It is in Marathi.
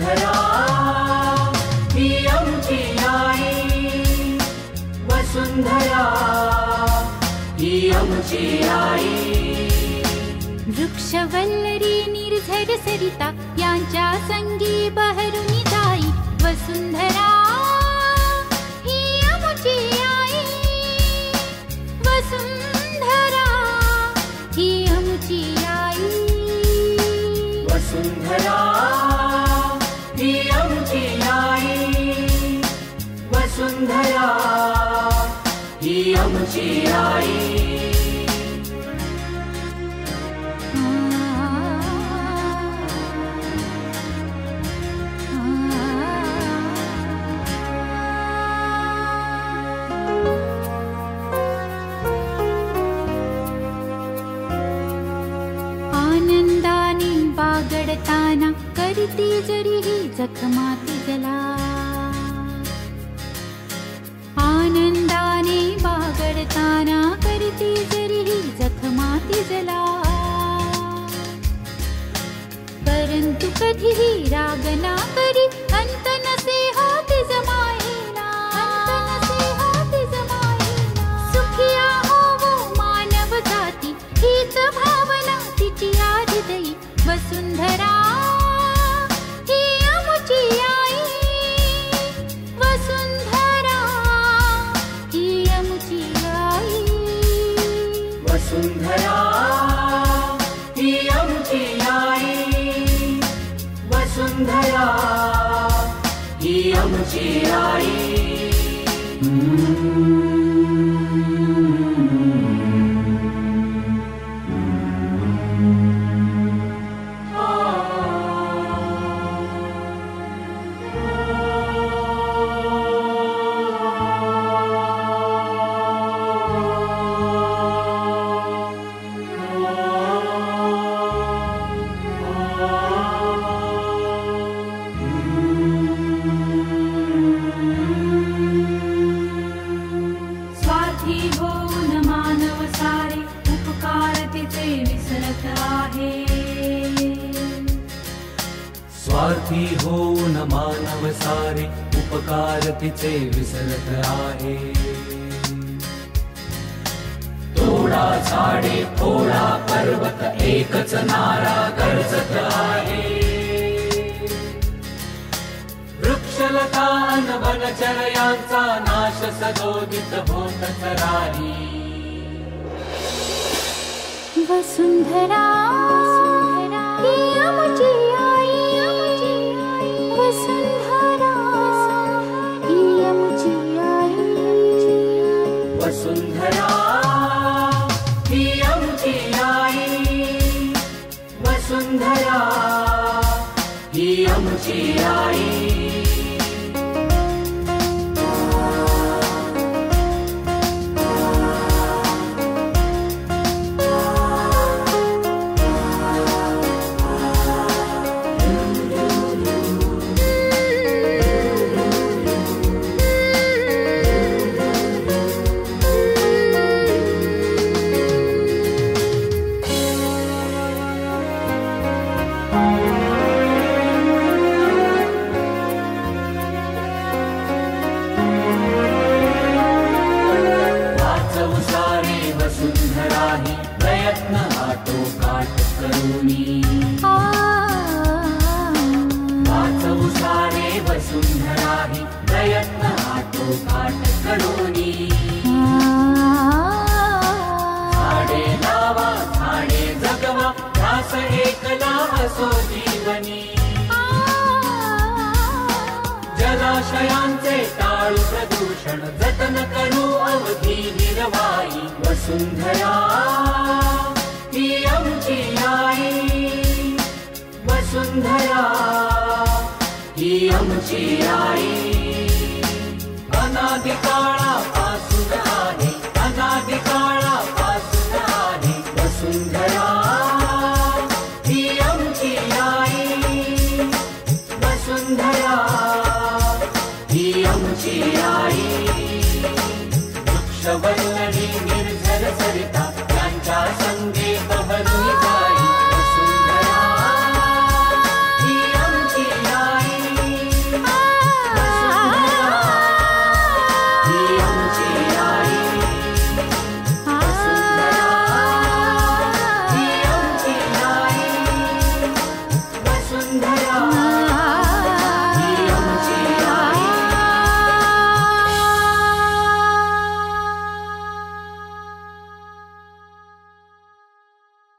वसुंधरा ही आमची आई, वसुंधरा ही आमची आई. वृक्षवल्लरी निर्झर सरिता यांच्या संगी बहरुनी जाई, वसुंधरा ही आमची आई, वसुंधरा ही आमची आई. वसुंधरा ही आमची आई, वसुंधरा ही आमची आई. आनंदाने बागडताना करती जरी ही जखमा तिजला, आनंदाने बागडताना करती जरी ही जखमा तिजला. परंतु कधीही राग ना करी अंत नसे हो तिज मायेला, अंत नसे हो तिज मायेला. सुखिया होवो मानव जाती हीच भावना तिची हृदयी, वसुंधरा ही आमची आई, वसुंधरा ही आमची आई. वसुंधरा ही आमची आई, वसुंधरा ही आमची आई. स्वार्थी होऊन मानव सारे उपकार तिचे विसरत आहे. तोडा झाडे फोडा पर्वत एकच नारा गरजत आहे. वृक्षलता अन वनचर यांचा नाश सदोदित होतच राही. वसुंधरा ही आमची आई, वसुंधरा ही आमची आई. वसुंधरा ही आमची आई, वसुंधरा ही आमची आई. प्रयत्न आटोकाट करूनी, वाचवू सारे वसुंधरा ही प्रयत्न आटोकाट करूनी. झाडे लावा झाडे जगवा ध्यास एकला असो जीवनी. जलाशयांचे टाळू प्रदूषण जतन करू अवधी निर्वाई. वसुंधरा ही आमची आई, वसुंधरा ही आमची आई. अनादिकाळ